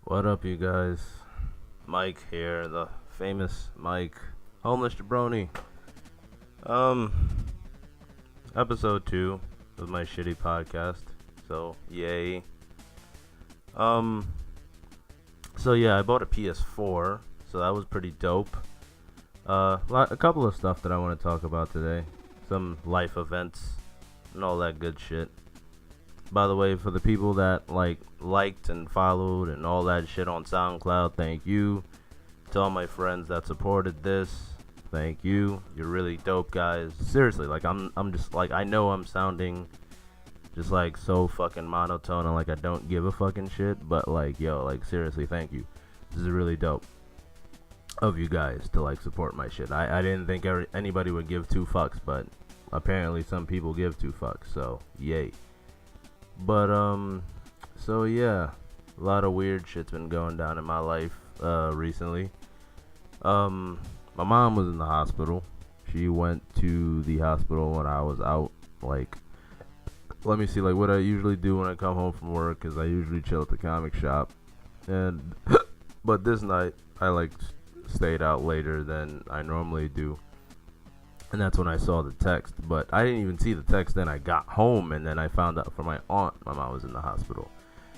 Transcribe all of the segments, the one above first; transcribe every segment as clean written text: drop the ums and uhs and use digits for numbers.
What up, you guys? Mike here, the famous Mike, homeless Jabroni. Um, episode 2 of my shitty podcast. So, yay. Um, so yeah, I bought a PS4, so that was pretty dope. A couple of stuff that I want to talk about today. Some life events and all that good shit. By the way, for the people that liked and followed and all that shit on SoundCloud, thank you. To all my friends that supported this, thank you. You're really dope, guys. Seriously, I'm just I know I'm sounding just so fucking monotone and I don't give a fucking shit, but seriously, thank you. This is really dope of you guys to support my shit. I didn't think anybody would give two fucks, but apparently some people give two fucks, so yay. But so yeah, a lot of weird shit's been going down in my life recently. My mom was in the hospital. She went to the hospital when I was out. Let me see, what I usually do when I come home from work is I usually chill at the comic shop, and but this night I stayed out later than I normally do. And that's when I saw the text. But I didn't even see the text. Then I got home, and then I found out from my aunt my mom was in the hospital.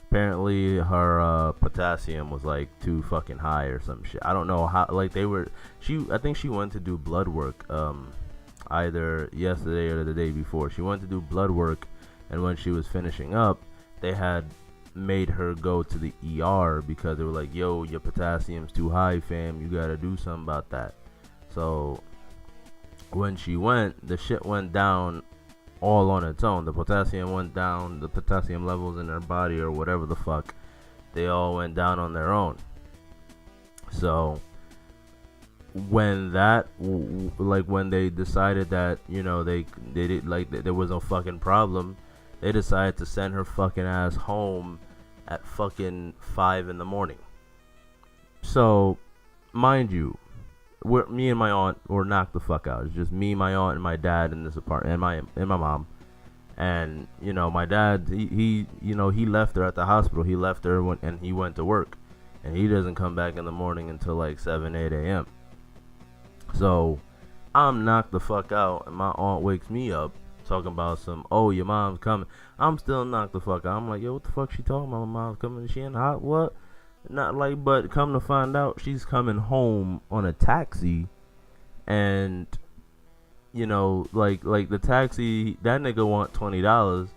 Apparently, her potassium was too fucking high or some shit. I don't know how. I think she went to do blood work. Either yesterday or the day before. She went to do blood work, and when she was finishing up, they had made her go to the ER because they were like, "Yo, your potassium's too high, fam. You gotta do something about that." So when she went, the shit went down all on its own. The potassium went down, the potassium levels in her body or whatever the fuck, they all went down on their own. So when when they decided that, they did there was no fucking problem, they decided to send her fucking ass home at fucking 5 in the morning. So mind you, me and my aunt were knocked the fuck out. It's just me, my aunt, and my dad in this apartment, and my mom. And my dad, he left her at the hospital. He left her and he went to work, and he doesn't come back in the morning until 7, 8 a.m. So I'm knocked the fuck out, and my aunt wakes me up talking about your mom's coming. I'm still knocked the fuck out. I'm like, yo, what the fuck she talking about? My mom's coming. She in hot what? Not but come to find out, she's coming home on a taxi, and the taxi, that nigga want $20.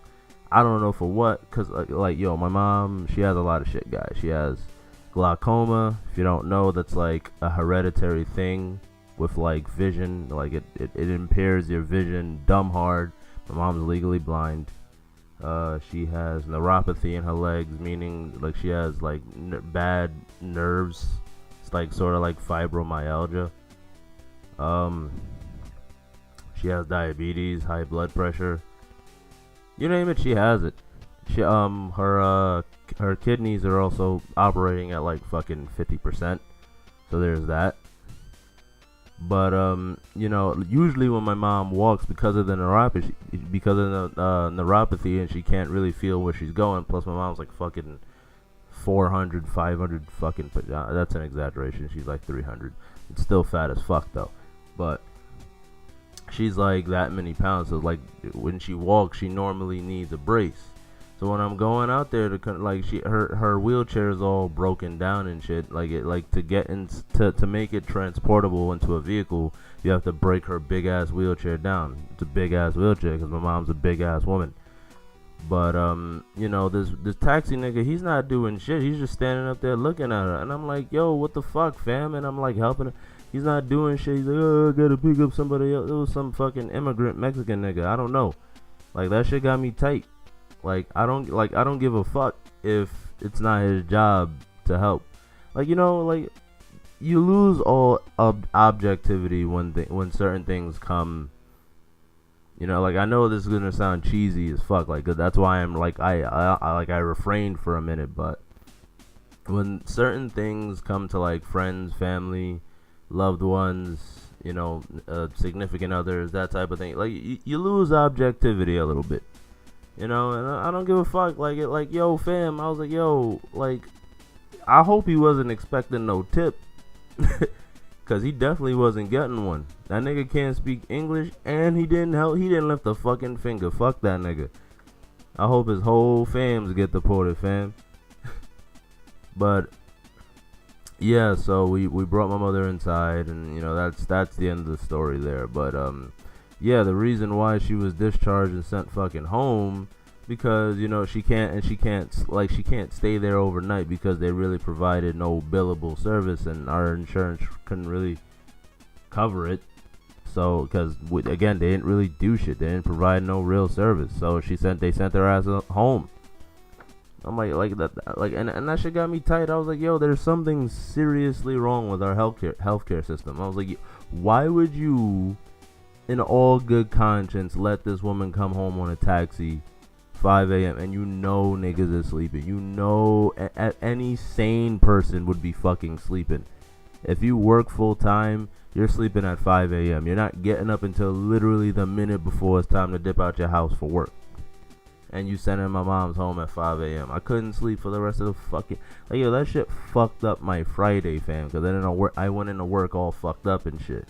I don't know for what, cause my mom, she has a lot of shit, guys. She has glaucoma. If you don't know, that's a hereditary thing with vision. It impairs your vision dumb hard. My mom's legally blind. She has neuropathy in her legs, meaning she has bad nerves. It's sort of like fibromyalgia. She has diabetes, high blood pressure. You name it, she has it. She her kidneys are also operating at fucking 50%. So there's that. But usually when my mom walks, because of the neuropathy, and she can't really feel where she's going. Plus, my mom's fucking 400, 500 fucking. That's an exaggeration. She's 300. It's still fat as fuck though. But she's that many pounds. So when she walks, she normally needs a brace. So when I'm going out there to her wheelchair is all broken down and shit. To get in to make it transportable into a vehicle, you have to break her big ass wheelchair down. It's a big ass wheelchair because my mom's a big ass woman. But this taxi nigga, he's not doing shit. He's just standing up there looking at her, and I'm like, yo, what the fuck, fam? And I'm helping her. He's not doing shit. He's like, oh, I gotta pick up somebody else. It was some fucking immigrant Mexican nigga. I don't know. That shit got me tight. I don't give a fuck if it's not his job to help. You lose all objectivity when certain things come. I know this is gonna sound cheesy as fuck. That's why I'm I refrained for a minute. But when certain things come to friends, family, loved ones, significant others, that type of thing, you lose objectivity a little bit. And I don't give a fuck. Yo, fam, I was yo, I hope he wasn't expecting no tip. Cause he definitely wasn't getting one. That nigga can't speak English, and he didn't lift a fucking finger. Fuck that nigga. I hope his whole fams get deported, fam. But yeah, so we brought my mother inside, and that's the end of the story there. But yeah, the reason why she was discharged and sent fucking home, because she can't stay there overnight, because they really provided no billable service, and our insurance couldn't really cover it. So because again, they didn't really do shit, they didn't provide no real service, so they sent her ass home. I'm like that, and that shit got me tight. I was like, yo, there's something seriously wrong with our healthcare system. I was like, why would you, in all good conscience, let this woman come home on a taxi 5 a.m. and niggas is sleeping? Any sane person would be fucking sleeping. If you work full time, you're sleeping at 5 a.m. You're not getting up until literally the minute before it's time to dip out your house for work. And you sending my mom's home at 5 a.m. I couldn't sleep for the rest of the fucking... that shit fucked up my Friday, fam. Because I went into work all fucked up and shit.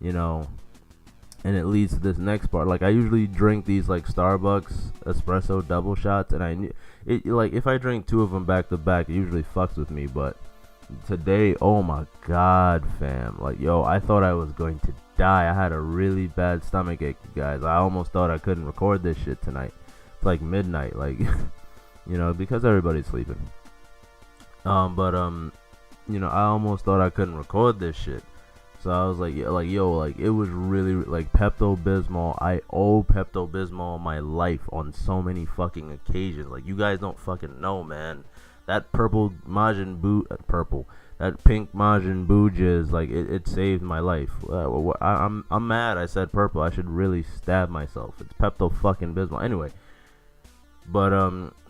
And it leads to this next part. I usually drink these Starbucks espresso double shots, and I knew it. If I drink 2 of them back to back, it usually fucks with me. But today, oh my god, fam! I thought I was going to die. I had a really bad stomach ache, guys. I almost thought I couldn't record this shit tonight. It's midnight, because everybody's sleeping. I almost thought I couldn't record this shit. So I was like, it was really, Pepto-Bismol. I owe Pepto-Bismol my life on so many fucking occasions. You guys don't fucking know, man. That that pink Majin Buu jizz, it saved my life. I'm mad I said purple. I should really stab myself. It's Pepto-fucking-Bismol. Anyway. But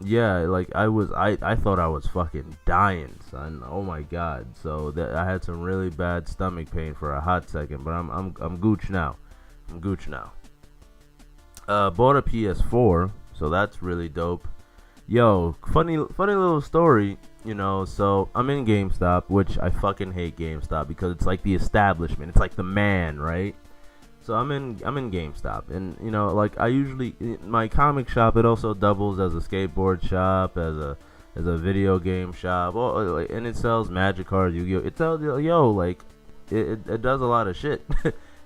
yeah, I thought I was fucking dying, son. Oh my god. So I had some really bad stomach pain for a hot second, but I'm gooch now. Bought a PS4, so that's really dope. Yo, funny little story, so I'm in GameStop, which I fucking hate GameStop because it's the establishment. It's the man, right? So I'm in GameStop, and I usually, my comic shop, it also doubles as a skateboard shop, as a video game shop, and it sells Magic cards, Yu-Gi-Oh. It sells, it does a lot of shit.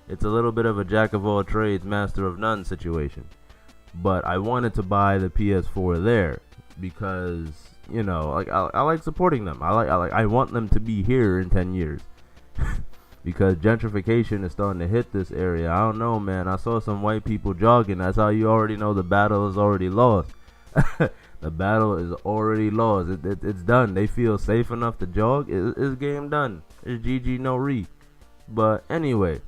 It's a little bit of a jack of all trades, master of none situation. But I wanted to buy the PS4 there because I like supporting them. I want them to be here in 10 years. Because gentrification is starting to hit this area. I don't know, man. I saw some white people jogging. That's how you already know the battle is already lost. The battle is already lost. It's done. They feel safe enough to jog. It's game done. It's GG, no re. But anyway,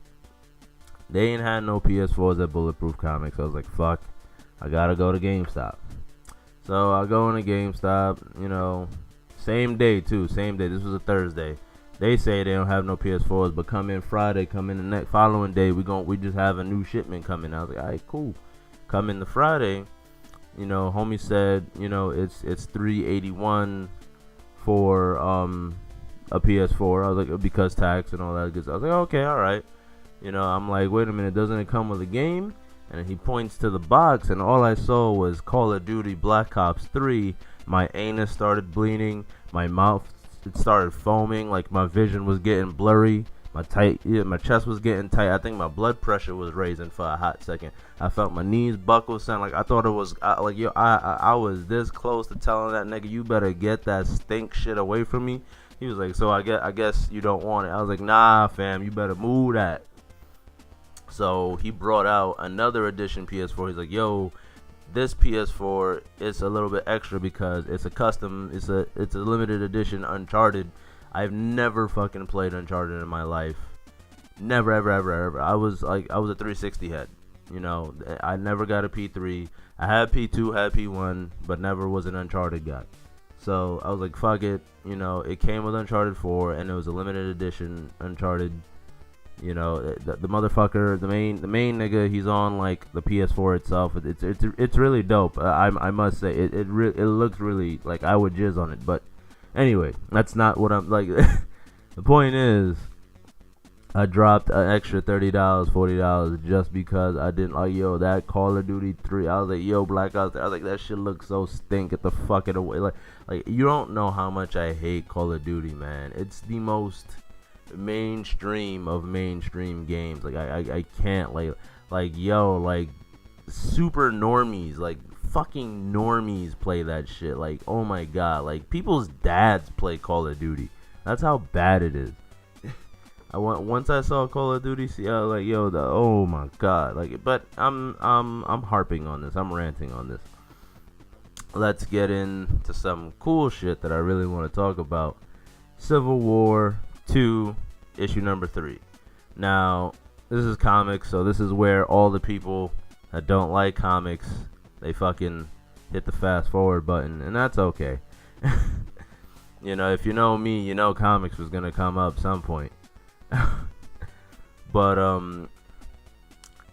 they ain't had no PS4s at Bulletproof Comics. I was like, fuck, I gotta go to GameStop. So I go into GameStop, same day too. Same day. This was a Thursday. They say they don't have no PS4s, but come in Friday, come in the next following day, we just have a new shipment coming. I was like, all right, cool. Come in the Friday, homie said, it's $381 for a PS4. I was like, because tax and all that good stuff. I was like, okay, all right. I'm like, wait a minute, doesn't it come with a game? And he points to the box, and all I saw was Call of Duty Black Ops 3. My anus started bleeding, my mouth started foaming, my vision was getting blurry, my chest was getting tight. I think my blood pressure was raising for a hot second. I felt my knees buckle, sound I thought it was I was this close to telling that nigga, you better get that stink shit away from me. He was like, so I guess you don't want it. I was like, nah fam, you better move that. So he brought out another edition PS4. He's like, yo, this PS4 is a little bit extra because it's a custom, it's a limited edition Uncharted. I've never fucking played Uncharted in my life. Never, ever. I was a 360 head. I never got a P3. I had P2, had P1, but never was an Uncharted guy. So I was like, fuck it. It came with Uncharted 4, and it was a limited edition Uncharted. The motherfucker, the main nigga, he's on the PS4 itself. It's really dope. I must say it looks really I would jizz on it. But Anyway, that's not what I'm like. The point is, I dropped an extra $30, $40 just because I didn't like, yo, that Call of Duty 3. I was like, yo, Black Ops 3. I was like, that shit looks so stink. Get the fucking away. Like you don't know how much I hate Call of Duty, man. It's the most mainstream of mainstream games. Like I can't like yo, like super normies, like fucking normies play that shit. Like, oh my god, like people's dads play Call of Duty. That's how bad it is. Once I saw Call of Duty, I was like, yo, oh my god, like, but I'm harping on this. I'm ranting on this. Let's get into some cool shit that I really want to talk about. Civil War 2, issue number 3. Now, this is comics, so this is where all the people that don't like comics, they fucking hit the fast forward button, and that's okay. You know, if you know me, you know comics was gonna come up some point. But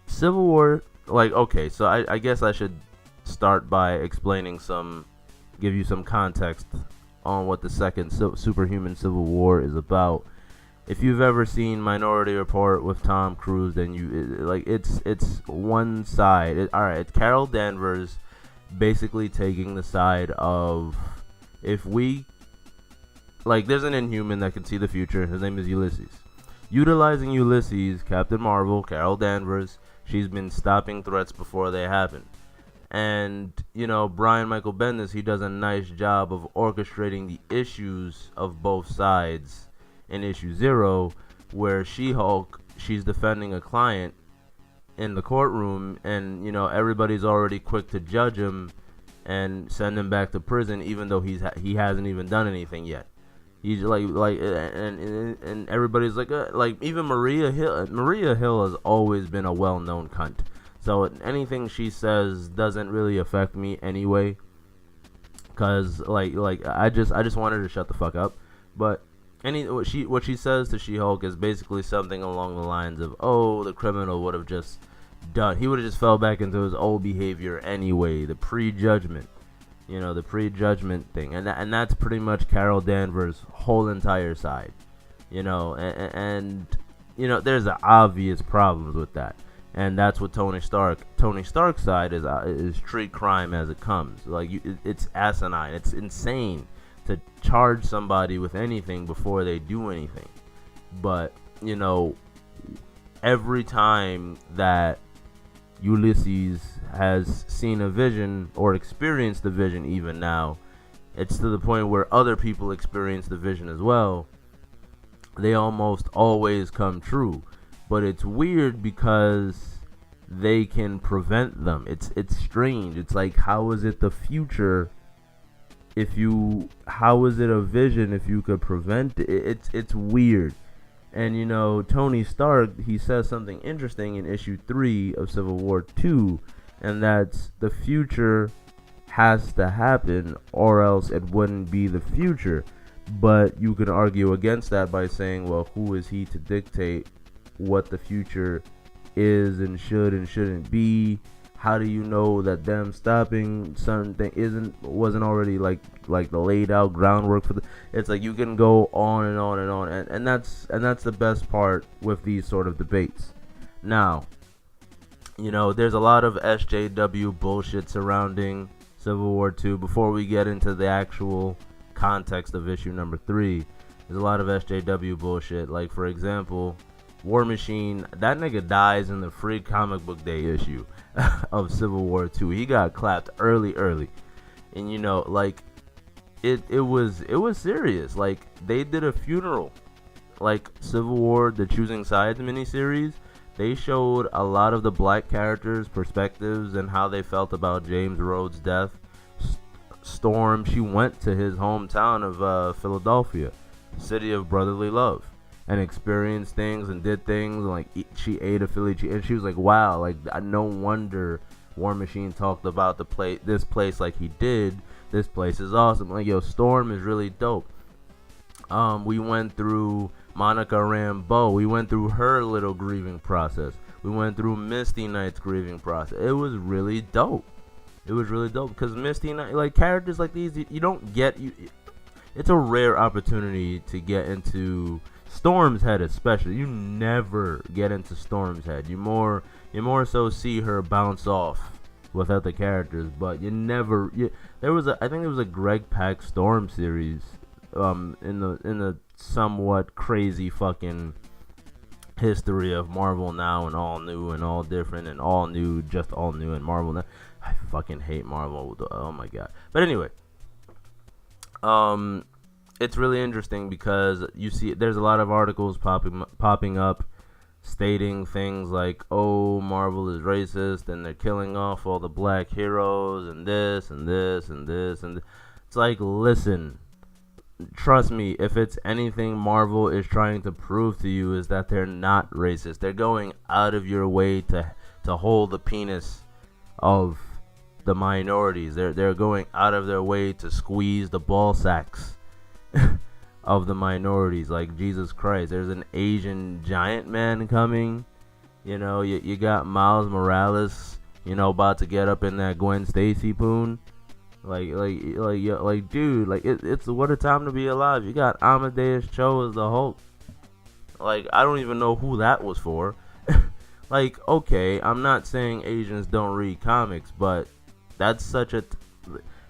Civil War, like, okay, so I guess I should start by explaining give you some context on what the second Superhuman Civil War is about. If you've ever seen Minority Report with Tom Cruise, then it's one side. Alright, it's Carol Danvers basically taking the side of, if we, like, there's an Inhuman that can see the future. His name is Ulysses. Utilizing Ulysses, Captain Marvel, Carol Danvers, she's been stopping threats before they happen. And, you know, Brian Michael Bendis, he does a nice job of orchestrating the issues of both sides in issue 0, where She-Hulk, she's defending a client in the courtroom, and, you know, everybody's already quick to judge him and send him back to prison, even though he hasn't even done anything yet. He's and everybody's like even Maria Hill. Maria Hill has always been a well-known cunt. So anything she says doesn't really affect me anyway. Cause I just want her to shut the fuck up. But what she says to She-Hulk is basically something along the lines of, oh, the criminal would have just done. He would have just fell back into his old behavior anyway. The prejudgment. You know, the prejudgment thing, and that's pretty much Carol Danvers' whole entire side. You know, and you know, there's obvious problems with that, and that's what Tony Stark's side is treat crime as it comes. Like, it's asinine, it's insane to charge somebody with anything before they do anything. But you know, every time that Ulysses has seen a vision, or experienced the vision, even now, it's to the point where other people experience the vision as well. They almost always come true, but it's weird because they can prevent them. It's strange. It's like, how is it the future how is it a vision if you could prevent it? It's weird. And, you know, Tony Stark, he says something interesting in issue 3 of Civil War 2, and that's the future has to happen or else it wouldn't be the future. But you can argue against that by saying, well, who is he to dictate what the future is and should and shouldn't be? How do you know that them stopping something wasn't already like the laid out groundwork for the? It's like you can go on and on and on, and that's the best part with these sort of debates. Now, you know, there's a lot of SJW bullshit surrounding Civil War 2. Before we get into the actual context of issue number 3, there's a lot of SJW bullshit. Like, for example, War Machine, that nigga dies in the free comic book day issue of Civil War 2. He got clapped early. And, you know, like, it was serious. Like, they did a funeral. Like, Civil War, the Choosing Sides miniseries, they showed a lot of the black characters' perspectives and how they felt about James Rhodes' death. Storm, she went to his hometown of Philadelphia, city of brotherly love, and experienced things and did things. And, like, she ate a Philly cheese, and she was like, wow, like, no wonder War Machine talked about this place like he did. This place is awesome. Like, yo, Storm is really dope. We went through Monica Rambeau. We went through her little grieving process. We went through Misty Knight's grieving process. It was really dope. It was really dope because Misty Knight, like, characters like these, you don't get, you it's a rare opportunity to get into Storm's Head, especially. You never get into Storm's Head. You more so see her bounce off with other characters, but I think there was a Greg Pak Storm series in the somewhat crazy fucking history of Marvel now, and all new and all different and all new and Marvel now. I fucking hate Marvel. Oh my god. But anyway, it's really interesting because you see there's a lot of articles popping up stating things like, oh, Marvel is racist and they're killing off all the black heroes and this and this and this and it's like, listen, trust me, if it's anything Marvel is trying to prove to you is that they're not racist. They're going out of your way to hold the penis of the minorities. They're going out of their way to squeeze the ball sacks of the minorities. Like, Jesus Christ, there's an Asian giant man coming. You got Miles Morales, about to get up in that Gwen Stacy poon. Like, dude, like, it's what a time to be alive. You got Amadeus Cho as the Hulk. Like, I don't even know who that was for. Like, okay, I'm not saying Asians don't read comics, but that's such a...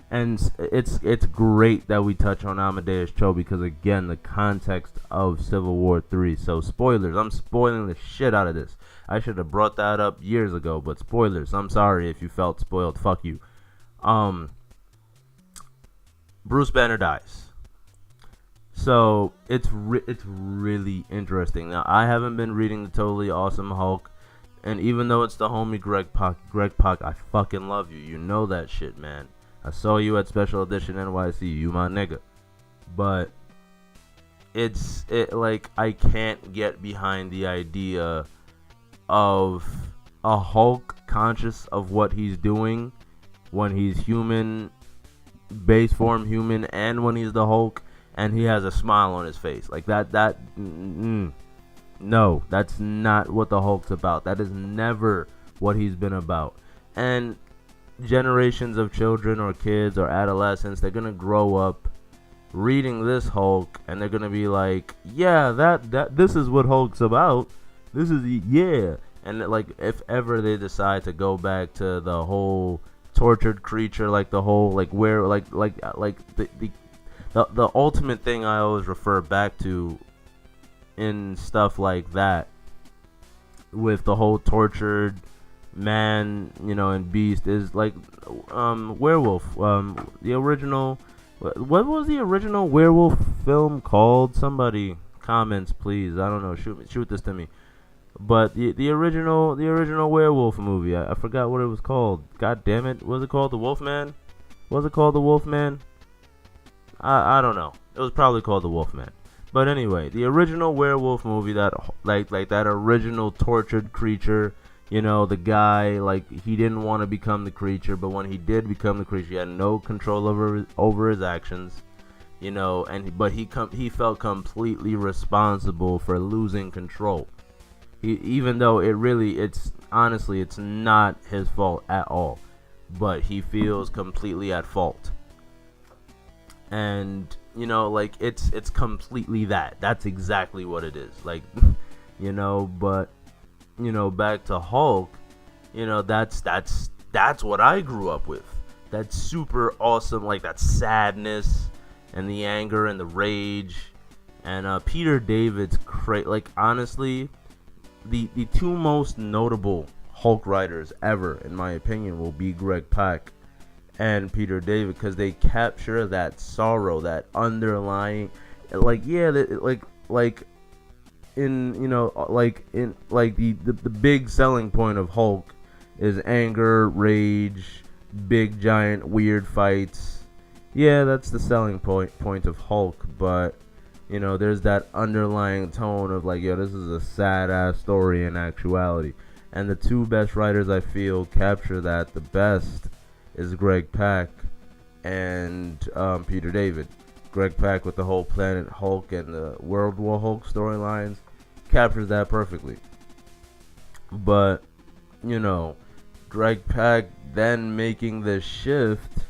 And it's great that we touch on Amadeus Cho because, again, the context of Civil War 3. So, spoilers. I'm spoiling the shit out of this. I should have brought that up years ago, but spoilers. I'm sorry if you felt spoiled. Fuck you. Bruce Banner dies. So, it's really interesting. Now, I haven't been reading the Totally Awesome Hulk, and even though it's the homie Greg Pak, I fucking love you. You know that shit, man. I saw you at Special Edition NYC, you my nigga. But I can't get behind the idea of a Hulk conscious of what he's doing when he's human, base form human, and when he's the Hulk, and he has a smile on his face. Like no, that's not what the Hulk's about. That is never what he's been about. And generations of children or kids or adolescents, they're gonna grow up reading this Hulk and they're gonna be like, yeah, that this is what Hulk's about. This is and like, if ever they decide to go back to the whole tortured creature, like the whole the ultimate thing I always refer back to in stuff like that, with the whole tortured man, and beast, is like werewolf. The original, what was the original werewolf film called? Somebody comments, please. I don't know. Shoot this to me. But the original werewolf movie, I forgot what it was called. God damn it! Was it called The Wolfman? Was it called The Wolfman? I don't know. It was probably called The Wolfman. But anyway, the original werewolf movie, that like that original tortured creature. The guy, like, he didn't want to become the creature, but when he did become the creature, he had no control over his actions, but he felt completely responsible for losing control. Even though it's honestly not his fault at all, but he feels completely at fault. And it's completely that. That's exactly what it is. Like, but back to Hulk, that's what I grew up with. That super awesome, like, that sadness and the anger and the rage. And Peter David's like, honestly, the two most notable Hulk writers ever, in my opinion, will be Greg Pak and Peter David, because they capture that sorrow, that underlying, the big selling point of Hulk is anger, rage, big giant weird fights. Yeah, that's the selling point of Hulk, but there's that underlying tone of like, this is a sad ass story in actuality. And the two best writers I feel capture that the best is Greg Pak and Peter David. Greg Pak with the whole Planet Hulk and the World War Hulk storylines captures that perfectly. But Greg Pak then making the shift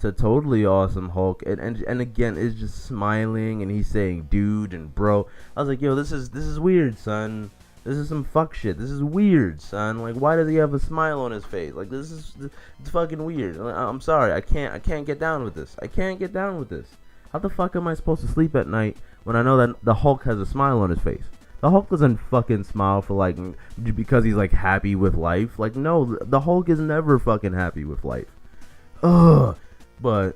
to totally awesome Hulk, and again, it's just smiling, and he's saying dude and bro. I was like, yo, this is weird, son. This is some fuck shit. This is weird, son. Like, why does he have a smile on his face? Like, it's fucking weird. I'm sorry, I can't get down with this. I can't get down with this. How the fuck am I supposed to sleep at night when I know that the Hulk has a smile on his face? The Hulk doesn't fucking smile for, like, because he's, like, happy with life. Like, no, the Hulk is never fucking happy with life. Ugh. But,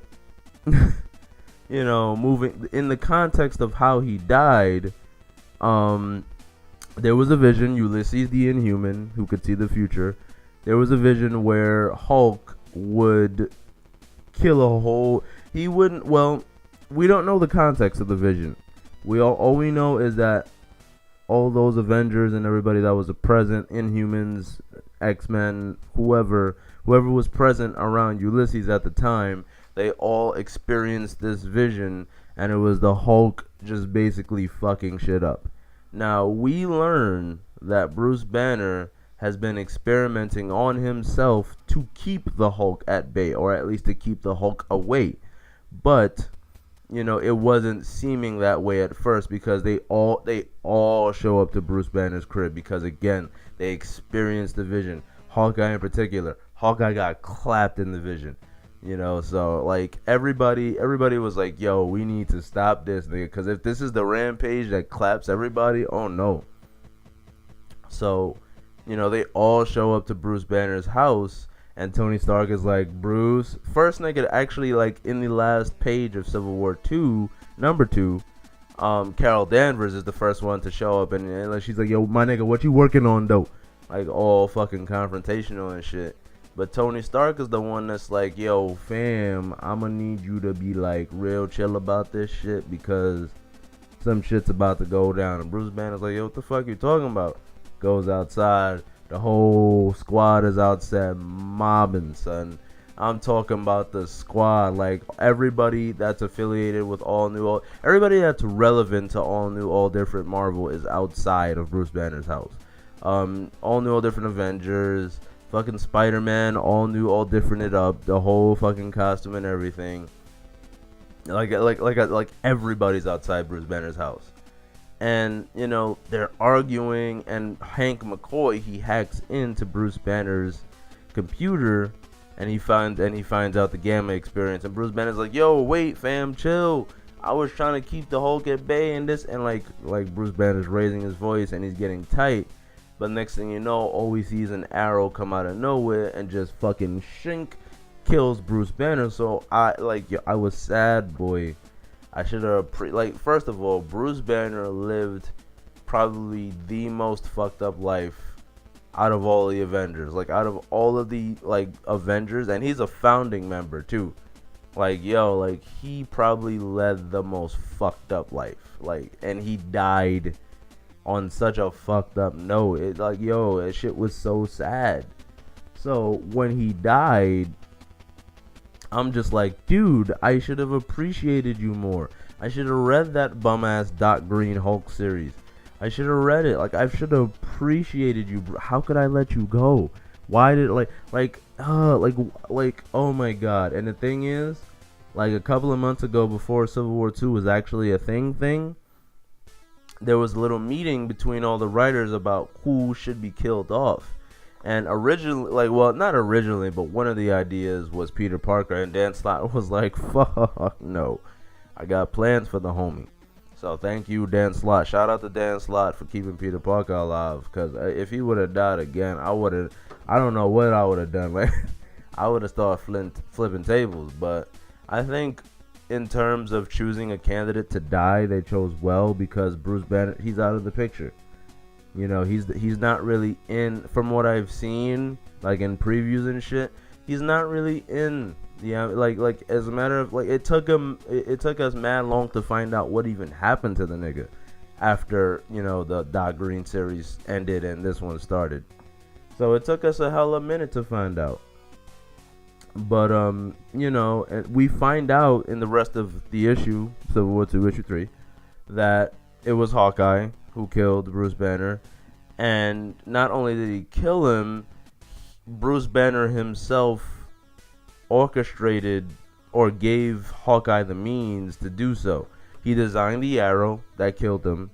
you know, moving in the context of how he died, there was a vision, Ulysses the Inhuman, who could see the future. There was a vision where Hulk would kill a whole... He wouldn't... Well, we don't know the context of the vision. All we know is that all those Avengers and everybody that was present, Inhumans, X-Men, whoever was present around Ulysses at the time, they all experienced this vision, and it was the Hulk just basically fucking shit up. Now, we learn that Bruce Banner has been experimenting on himself to keep the Hulk at bay, or at least to keep the Hulk away. But, you know, it wasn't seeming that way at first, because they all show up to Bruce Banner's crib, because, again, they experienced the vision. Hawkeye in particular. Hawkeye got clapped in the vision. You know, so, like, everybody was like, yo, we need to stop this, nigga, because if this is the rampage that claps everybody, oh, no. So, you know, they all show up to Bruce Banner's house, and Tony Stark is like, Bruce, first nigga, actually, like, in the last page of Civil War 2, number 2, Carol Danvers is the first one to show up, and like, she's like, yo, my nigga, what you working on, though? Like, all fucking confrontational and shit. But Tony Stark is the one that's like, yo, fam, I'm gonna need you to be, like, real chill about this shit, because some shit's about to go down. And Bruce Banner's like, yo, what the fuck you talking about? Goes outside. The whole squad is outside mobbing, son. I'm talking about the squad. Like, everybody that's affiliated with everybody that's relevant to All New, All Different Marvel is outside of Bruce Banner's house. All New, All Different Avengers, fucking Spider-Man, all new, all different it up, the whole fucking costume and everything. Like everybody's outside Bruce Banner's house. And, you know, they're arguing, and Hank McCoy, he hacks into Bruce Banner's computer, and he finds out the Gamma experience, and Bruce Banner's like, yo, wait, fam, chill. I was trying to keep the Hulk at bay and this, and like Bruce Banner's raising his voice, and he's getting tight. But next thing you know, all we see is an arrow come out of nowhere and just fucking shink kills Bruce Banner. So I was sad, boy. I should have first of all, Bruce Banner lived probably the most fucked up life out of all the Avengers. Like, out of all of the Avengers, and he's a founding member too. Like, yo, like, he probably led the most fucked up life. Like, and he died on such a fucked up note. It, like, yo, that shit was so sad. So when he died, I'm just like, dude, I should have appreciated you more. I should have read that bum ass Doc Green Hulk series. I should have read it. Like, I should have appreciated you. How could I let you go? Why did oh my god. And the thing is, like, a couple of months ago, before Civil War 2 was actually a thing, there was a little meeting between all the writers about who should be killed off. And originally, not originally, but one of the ideas was Peter Parker, and Dan Slott was like, fuck no. I got plans for the homie. So thank you, Dan Slott. Shout out to Dan Slott for keeping Peter Parker alive, because if he would have died again, I don't know what I would have done. Like, I would have started flipping tables. But I think in terms of choosing a candidate to die, they chose well, because Bruce Banner, he's out of the picture. You know, he's not really in, from what I've seen, like in previews and shit, he's not really in. Yeah, like as a matter of, like, it took us mad long to find out what even happened to the nigga after, you know, the Doc Green series ended and this one started. So it took us a hella minute to find out. But you know, we find out in the rest of the issue, Civil War 2 issue 3, that it was Hawkeye who killed Bruce Banner. And not only did he kill him, Bruce Banner himself orchestrated or gave Hawkeye the means to do so. He designed the arrow that killed him,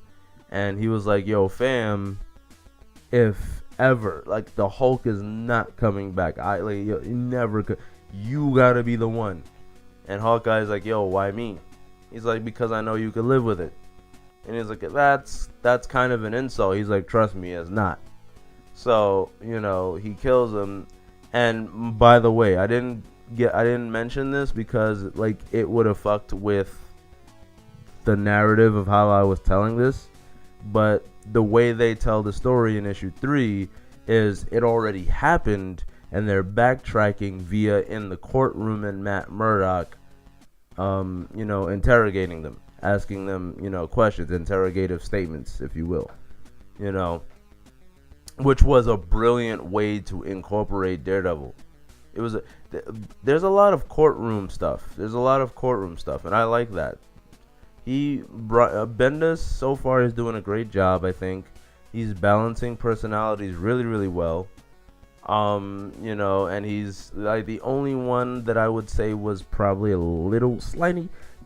and he was like, yo, fam, if ever, like, the Hulk is not coming back, you never could, you gotta be the one. And Hawkeye's like, yo, why me? He's like, because I know you could live with it. And he's like, that's kind of an insult. He's like, trust me, it's not. So, he kills him. And by the way, I didn't mention this because, like, it would have fucked with the narrative of how I was telling this. But the way they tell the story in issue 3 is it already happened, and they're backtracking via in the courtroom and Matt Murdock, interrogating them, asking them, questions, interrogative statements, if you will, which was a brilliant way to incorporate Daredevil. There's a lot of courtroom stuff. And I like that. Bendis so far is doing a great job, I think. He's balancing personalities really, really well. And he's like the only one that I would say was probably a little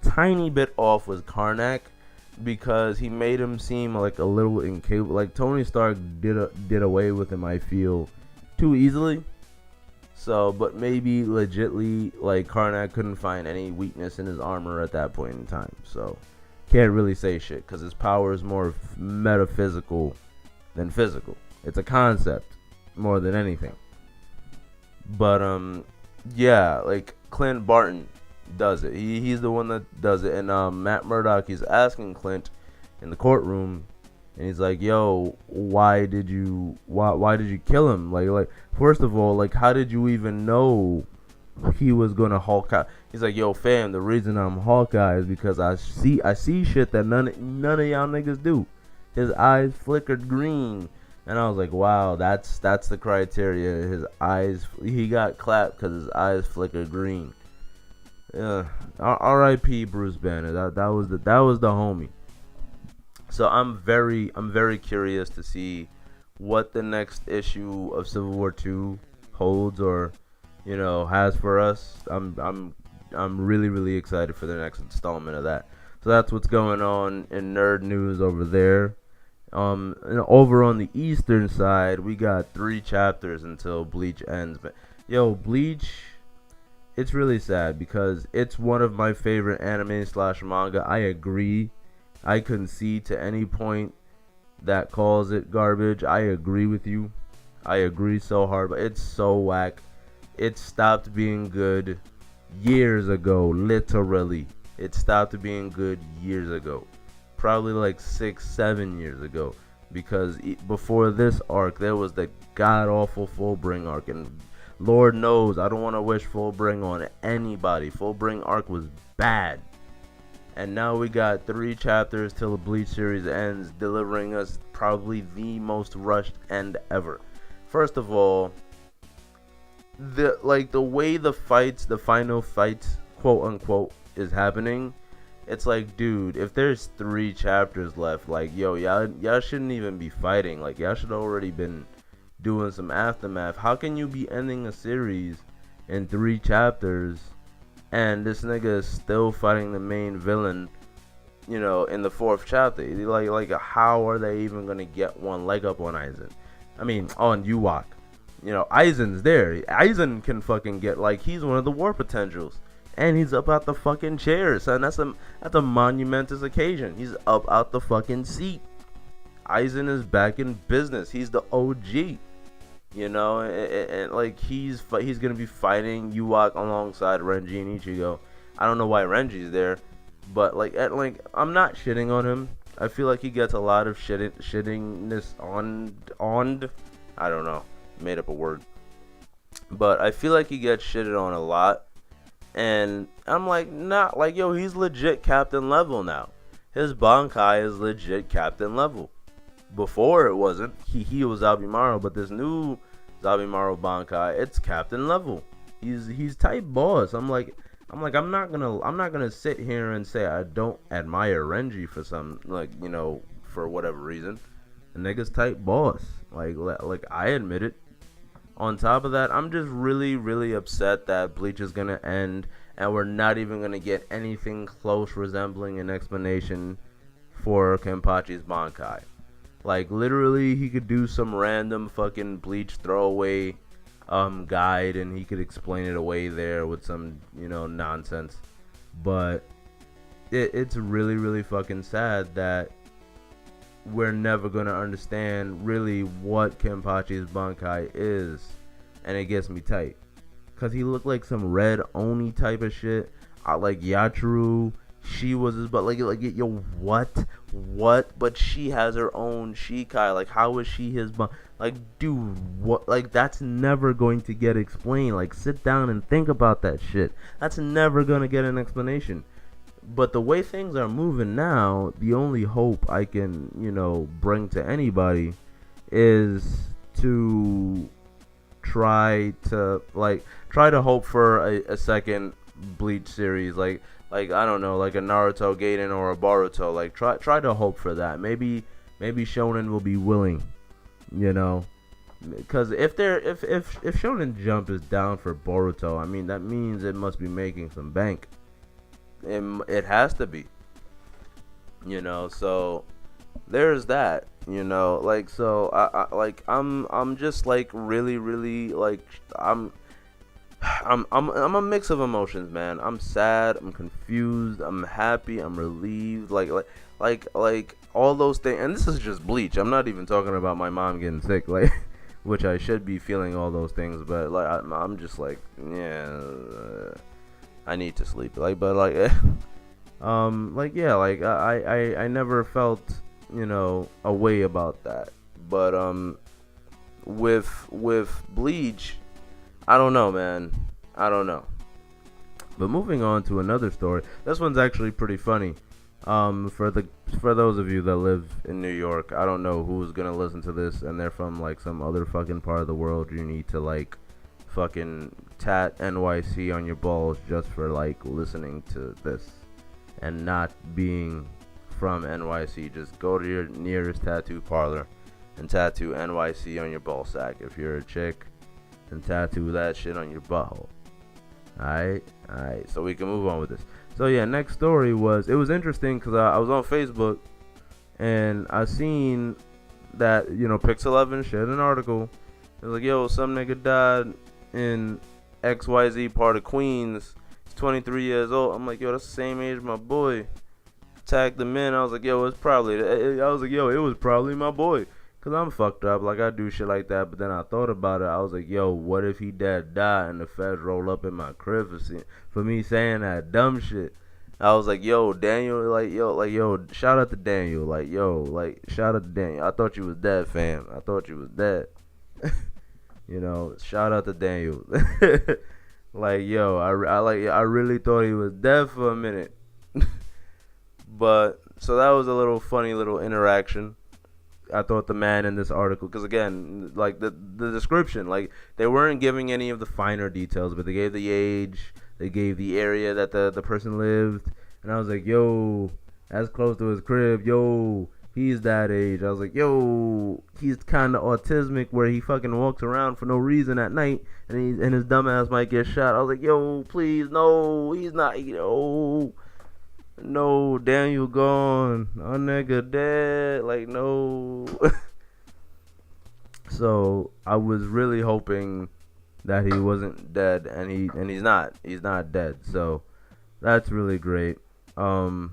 tiny bit off was Karnak, because he made him seem like a little incapable. Like Tony Stark did away with him, I feel, too easily. So, but maybe legitly, like, Karnak couldn't find any weakness in his armor at that point in time. So, can't really say shit, because his power is more metaphysical than physical. It's a concept more than anything. But, yeah, like, Clint Barton does it. He's the one that does it. And Matt Murdock, he's asking Clint in the courtroom, and he's like, yo, why did you kill him? Like first of all, like, how did you even know he was gonna Hawkeye? He's like, yo, fam, the reason I'm Hawkeye is because I see shit that none of y'all niggas do. His eyes flickered green. And I was like, wow, that's the criteria. His eyes, he got clapped because his eyes flickered green. Yeah, R.I.P. Bruce Banner. That was the homie. So I'm very curious to see what the next issue of Civil War 2 holds, or has for us. I'm really, really excited for the next installment of that. So that's what's going on in nerd news over there. And over on the eastern side, we got 3 chapters until Bleach ends. But yo, Bleach, it's really sad because it's one of my favorite anime/manga. I agree. I concede to any point that calls it garbage. I agree with you. I agree so hard, but it's so whack. It stopped being good years ago, literally. It stopped being good years ago. Probably like 6-7 years ago. Because before this arc, there was the god-awful Fullbring arc. And Lord knows, I don't want to wish Fullbring on anybody. Fullbring arc was bad. And now we got 3 chapters till the Bleach series ends, delivering us probably the most rushed end ever. First of all, the way the final fights, quote unquote, is happening, it's like, dude, if there's 3 chapters left, like, yo, y'all shouldn't even be fighting. Like, y'all should already been doing some aftermath. How can you be ending a series in 3 chapters? And this nigga is still fighting the main villain, in the 4th chapter. Like, how are they even gonna get one leg up on Aizen? I mean, on Ewok. Aizen's there. Aizen can fucking get, like, he's one of the war potentials, and he's up out the fucking chair, son. That's a monumentous occasion. He's up out the fucking seat. Aizen is back in business. He's the OG. And like he's gonna be fighting Ewok alongside Renji and Ichigo. I don't know why Renji's there, but like I'm not shitting on him. I feel like he gets a lot of shittingness on. I don't know, made up a word, but I feel like he gets shitted on a lot, and I'm like, not like, yo, he's legit captain level now. His Bankai is legit captain level. Before it wasn't. He was Zabimaru, but this new Zabimaru Bankai, it's captain level. He's type boss. I'm not gonna sit here and say I don't admire Renji for some, like, for whatever reason. The nigga's type boss. Like I admit it. On top of that, I'm just really, really upset that Bleach is gonna end and we're not even gonna get anything close resembling an explanation for Kenpachi's Bankai. Like, literally, he could do some random fucking Bleach throwaway guide, and he could explain it away there with some, nonsense. But it's really, really fucking sad that we're never gonna understand really what Kenpachi's Bankai is, and it gets me tight. Cause he looked like some red Oni type of shit. I like Yachiru. She was his, but like yo, what? But she has her own Shikai. Like, how is she his? Like, dude, what? Like, that's never going to get explained. Like, sit down and think about that shit. That's never gonna get an explanation. But the way things are moving now, the only hope I can, bring to anybody is to try to hope for a second Bleach series, like I don't know, like a Naruto Gaiden or a Boruto. Like, try to hope for that. Maybe Shonen will be willing, because if Shonen Jump is down for Boruto, I mean, that means it must be making some bank. It has to be, so there's that, like, so I'm just like really, really, like, I'm a mix of emotions, man. I'm sad, I'm confused, I'm happy, I'm relieved, like all those things. And this is just Bleach. I'm not even talking about my mom getting sick, like, which I should be feeling all those things, but like I'm just like, yeah, I need to sleep, like, but like, like, yeah, like I never felt, a way about that, but with Bleach, I don't know, man. I don't know. But moving on to another story. This one's actually pretty funny. For those of you that live in New York, I don't know who's gonna listen to this and they're from like some other fucking part of the world. You need to like fucking tat NYC on your balls just for like listening to this and not being from NYC. Just go to your nearest tattoo parlor and tattoo NYC on your ball sack. If you're a chick, and tattoo that shit on your butthole. Alright, so we can move on with this. So yeah, next story was interesting because I was on Facebook and I seen that, Pix11 shared an article. It was like, yo, some nigga died in XYZ part of Queens. He's 23 years old. I'm like, yo, that's the same age as my boy. Tagged him in. I was like, yo, it was probably my boy. Cause I'm fucked up, like I do shit like that, but then I thought about it. I was like, yo, what if he died and the feds roll up in my crib for me saying that dumb shit? I was like, yo, Daniel, yo, shout out to Daniel, shout out to Daniel. I thought you was dead, fam. I thought you was dead. Shout out to Daniel. Like, yo, I really thought he was dead for a minute. But so that was a little funny little interaction. I thought the man in this article, because again, like the description, like they weren't giving any of the finer details, but they gave the age, they gave the area that the person lived, and I was like, yo, that's close to his crib, yo, he's that age. I was like, yo, he's kind of autismic where he fucking walks around for no reason at night, and his dumb ass might get shot. I was like, yo, please, no, he's not, no, Daniel gone. Our nigga dead. Like, no. So I was really hoping that he wasn't dead, and he's not. He's not dead. So that's really great. Are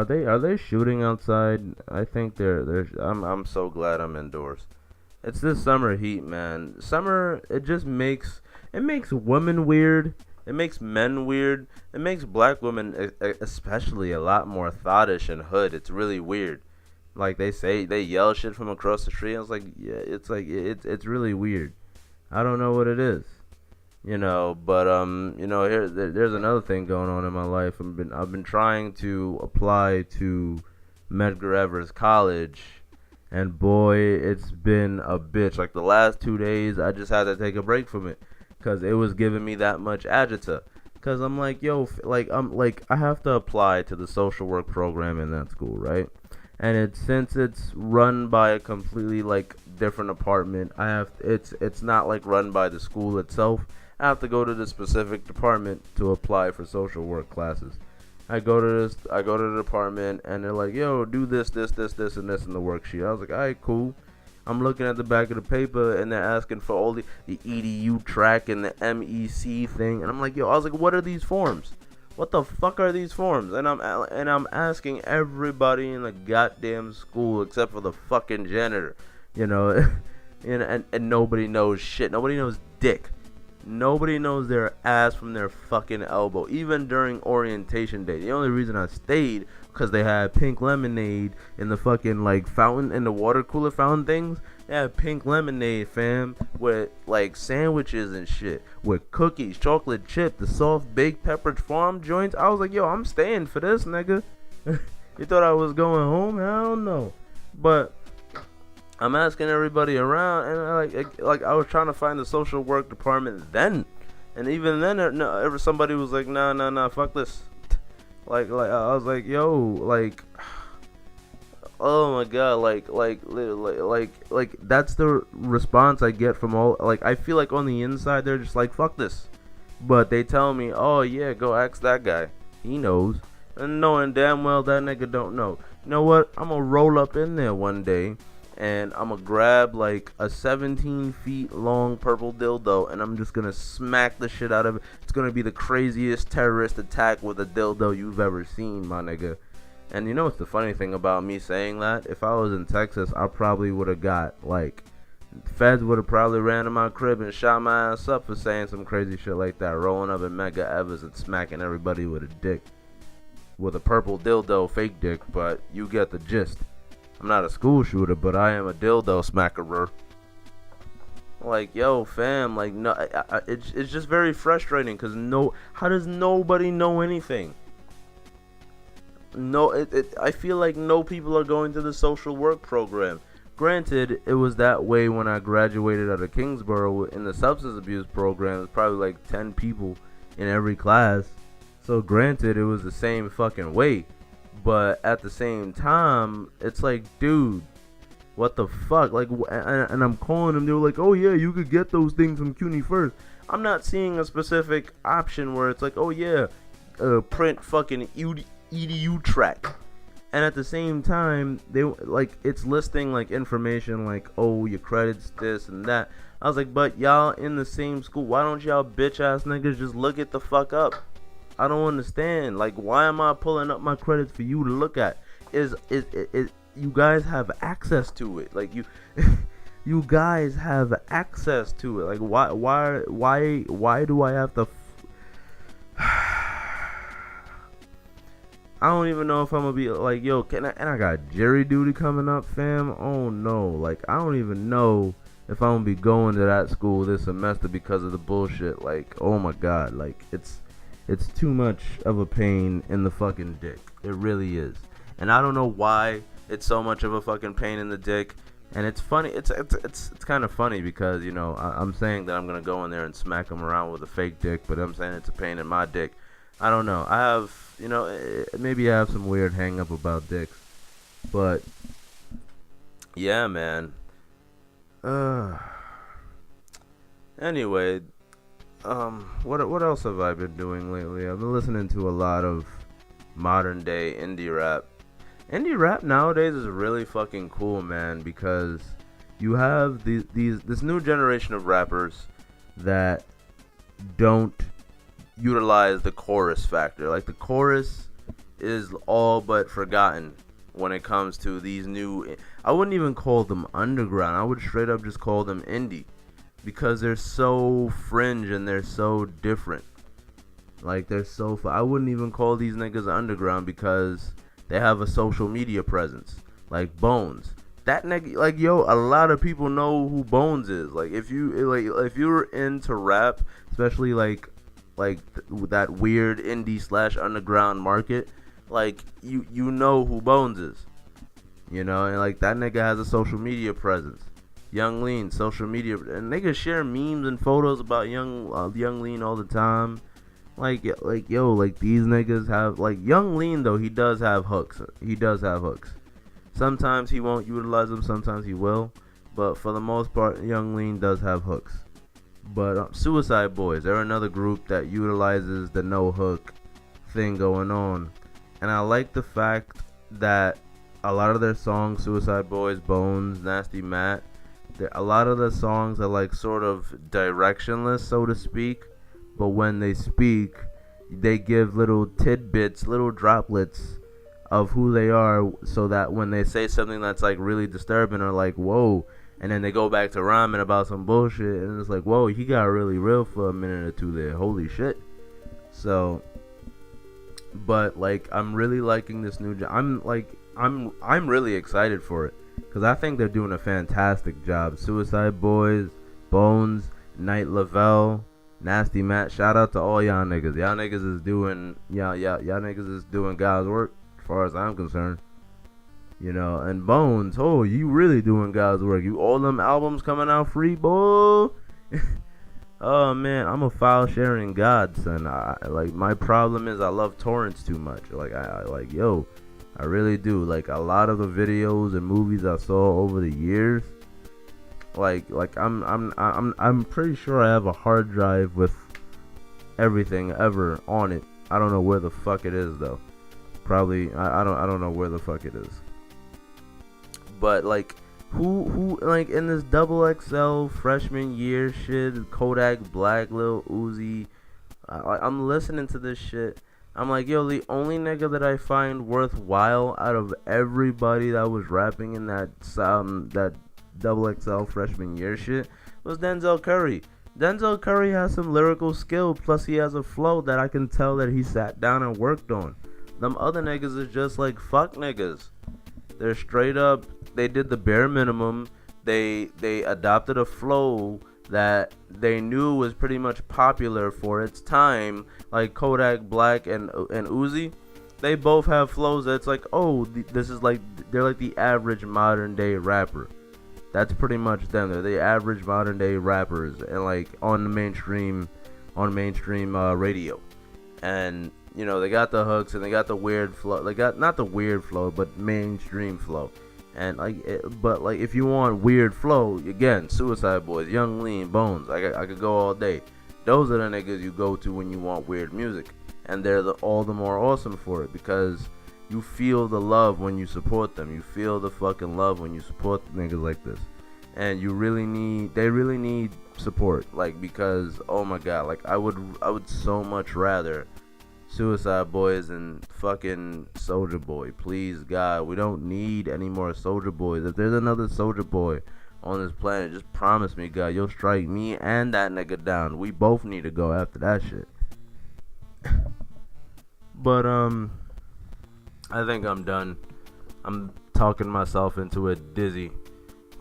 they shooting outside? I think they're. I'm so glad I'm indoors. It's this summer heat, man. Summer, it makes women weird. It makes men weird. It makes black women especially a lot more thottish and hood. It's really weird. Like they yell shit from across the street. I was like, yeah, it's really weird. I don't know what it is, But there's another thing going on in my life. I've been trying to apply to Medgar Evers College, and boy, it's been a bitch. Like the last 2 days, I just had to take a break from it. Cause it was giving me that much agita. Cause I'm like, yo, I have to apply to the social work program in that school, right? And since it's run by a completely like different department, it's not like run by the school itself. I have to go to the specific department to apply for social work classes. I go to the department, and they're like, yo, do this, and this in the worksheet. I was like, alright, cool. I'm looking at the back of the paper, and they're asking for all the EDU track and the MEC thing, and I'm like, yo, I was like, what are these forms? What the fuck are these forms? And I'm asking everybody in the goddamn school except for the fucking janitor, you know, and nobody knows shit. Nobody knows dick. Nobody knows their ass from their fucking elbow. Even during orientation day. The only reason I stayed because they had pink lemonade in the fucking like fountain, in the water cooler fountain things. They had pink lemonade, fam, with like sandwiches and shit, with cookies, chocolate chip, the soft baked Pepperidge Farm joints. I was like, yo, I'm staying for this, nigga. You thought I was going home? Hell no. But I'm asking everybody around, and like I was trying to find the social work department then, and even then, somebody was like, nah, fuck this. Like I was like, yo, like, oh my god, like that's the response I get from all. Like I feel like on the inside they're just like, fuck this, but they tell me, oh yeah, go ask that guy, he knows, and knowing damn well that nigga don't know. You know what? I'm gonna roll up in there one day, and I'm gonna grab like a 17 feet long purple dildo, and I'm just gonna smack the shit out of it. It's gonna be the craziest terrorist attack with a dildo you've ever seen, my nigga. And you know what's the funny thing about me saying that? If I was in Texas, I probably would have got, like, feds would have probably ran to my crib and shot my ass up for saying some crazy shit like that, rolling up in Mega Evers and smacking everybody with a dick. With a purple dildo, fake dick, but you get the gist. I'm not a school shooter, but I am a dildo smackerer. Like, yo, fam, like, no, it's just very frustrating, because how does nobody know anything? No, I feel like no people are going to the social work program. Granted, it was that way when I graduated out of Kingsborough in the substance abuse program. It's probably like 10 people in every class. So granted, it was the same fucking way. But at the same time, it's like, dude, what the fuck? Like, and I'm calling them. They were like, oh yeah, you could get those things from CUNY first. I'm not seeing a specific option where it's like, oh yeah, print fucking EDU track. And at the same time, they like, it's listing like information like, oh, your credits, this and that. I was like, but y'all in the same school, why don't y'all bitch ass niggas just look it the fuck up? I don't understand. Like, why am I pulling up my credits for you to look at? Is you guys have access to it? Like, you guys have access to it. Like, why do I have to? I don't even know if I'm gonna be like, yo, and I got jury duty coming up, fam. Oh no, like, I don't even know if I'm gonna be going to that school this semester because of the bullshit. Like, oh my god, like, it's too much of a pain in the fucking dick. It really is. And I don't know why it's so much of a fucking pain in the dick. And it's funny. It's kind of funny because, you know, I'm saying that I'm going to go in there and smack them around with a fake dick. But I'm saying it's a pain in my dick. I don't know. I have, you know, maybe I have some weird hang up about dicks. But, yeah, man. Anyway. What else have I been doing lately? I've been listening to a lot of modern day indie rap. Indie rap nowadays is really fucking cool, man, because you have this new generation of rappers that don't utilize the chorus factor. Like, the chorus is all but forgotten when it comes to these new, I wouldn't even call them underground. I would straight up just call them indie. Because they're so fringe and they're so different. Like, they're so I wouldn't even call these niggas underground because they have a social media presence. Like Bones. That nigga, like, yo, a lot of people know who Bones is. Like, if you're into rap, especially like that weird indie / underground market, like, you know who Bones is. You know, and like, that nigga has a social media presence. Young Lean, social media, and niggas share memes and photos about Young Lean all the time. Like yo, like, these niggas have, like, Young Lean though, he does have hooks. Sometimes he won't utilize them, sometimes he will, but for the most part, Young Lean does have hooks. But Suicide Boys, they're another group that utilizes the no hook thing going on. And I like the fact that a lot of their songs, Suicide Boys, Bones, Nasty Matt, a lot of the songs are like sort of directionless, so to speak. But when they speak, they give little tidbits, little droplets of who they are, so that when they say something that's like really disturbing or like, whoa, and then they go back to rhyming about some bullshit, and it's like, whoa, he got really real for a minute or two there. Holy shit. So, but like, I'm really liking this new job. I'm really excited for it because I think they're doing a fantastic job. Suicide Boys, Bones, Night Lavelle, Nasty Matt. Shout out to all y'all niggas. Y'all niggas is doing y'all niggas is doing God's work as far as I'm concerned. You know, and Bones, oh, you really doing God's work. You all them albums coming out free, boy. Oh man, I'm a file sharing god, son. Like, my problem is I love torrents too much. Like, I like, yo, I really do. Like, a lot of the videos and movies I saw over the years, like I'm pretty sure I have a hard drive with everything ever on it. I don't know where the fuck it is though. Probably I don't know where the fuck it is. But like, who like in this double XL freshman year shit, Kodak Black, Lil Uzi, I'm listening to this shit. I'm like, yo, the only nigga that I find worthwhile out of everybody that was rapping in that double XL freshman year shit was Denzel Curry. Denzel Curry has some lyrical skill, plus he has a flow that I can tell that he sat down and worked on. Them other niggas is just like fuck niggas. They're straight up, they did the bare minimum. They adopted a flow that they knew was pretty much popular for its time, like Kodak Black and Uzi. They both have flows that's like, oh, this is like, they're like the average modern day rapper. That's pretty much them. They're the average modern day rappers, and like on mainstream radio. And you know, they got the hooks and they got the weird flow. They got not the weird flow, but mainstream flow. And like, but like, if you want weird flow, again, Suicide Boys, Young Lean, Bones. I could go all day. Those are the niggas you go to when you want weird music, and they're all the more awesome for it because you feel the love when you support them. You feel the fucking love when you support niggas like this, and they really need support. Like, because oh my god, like I would so much rather Suicide Boys and fucking Soulja Boy. Please, God, we don't need any more Soulja Boys. If there's another Soulja Boy on this planet, just promise me, God, you'll strike me and that nigga down. We both need to go after that shit. But I think I'm done. I'm talking myself into a dizzy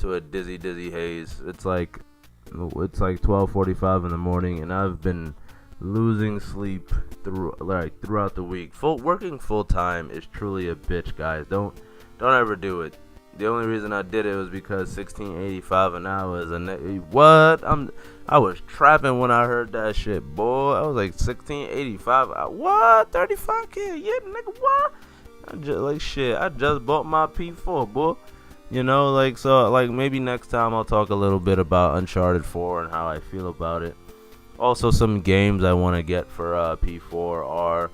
haze. It's like 12:45 in the morning, and I've been losing sleep throughout the week. Working full time is truly a bitch, guys. Don't ever do it. The only reason I did it was because $16.85 an hour is what? I was trapping when I heard that shit, boy. I was like $16.85. What? 35K? Yeah, nigga, what? I just bought my P4, boy. You know, like, so, like, maybe next time I'll talk a little bit about Uncharted 4 and how I feel about it. Also, some games I want to get for P4 are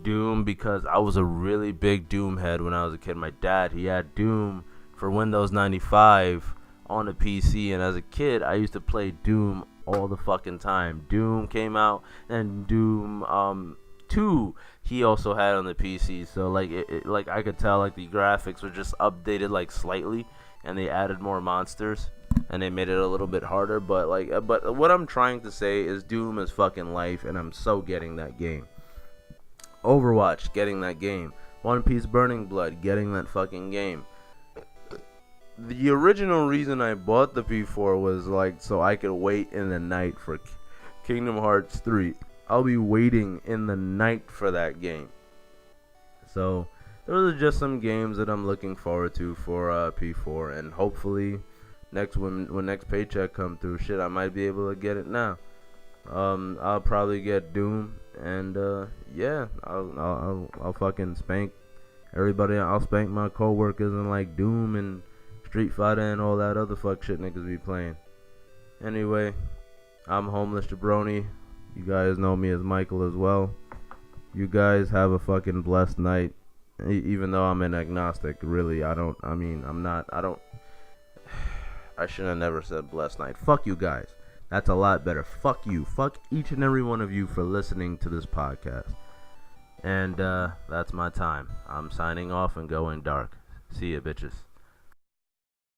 Doom, because I was a really big Doom head when I was a kid. My dad, he had Doom for Windows 95 on a PC, and as a kid, I used to play Doom all the fucking time. Doom came out, and Doom 2 he also had on the PC, so like like I could tell like the graphics were just updated like slightly, and they added more monsters, and they made it a little bit harder. But what I'm trying to say is Doom is fucking life, and I'm so getting that game. Overwatch, getting that game. One Piece Burning Blood, getting that fucking game. The original reason I bought the P4 was like so I could wait in the night for Kingdom Hearts 3. I'll be waiting in the night for that game. So those are just some games that I'm looking forward to for P4, and hopefully when next paycheck come through, shit, I might be able to get it now. I'll probably get Doom, and yeah, I'll fucking spank everybody. I'll spank my coworkers and like Doom and Street Fighter and all that other fuck shit niggas be playing. Anyway, I'm homeless jabroni. You guys know me as Michael as well. You guys have a fucking blessed night. Even though I'm an agnostic, really, I shouldn't have never said blessed night. Fuck you guys. That's a lot better. Fuck you. Fuck each and every one of you for listening to this podcast. And that's my time. I'm signing off and going dark. See ya, bitches.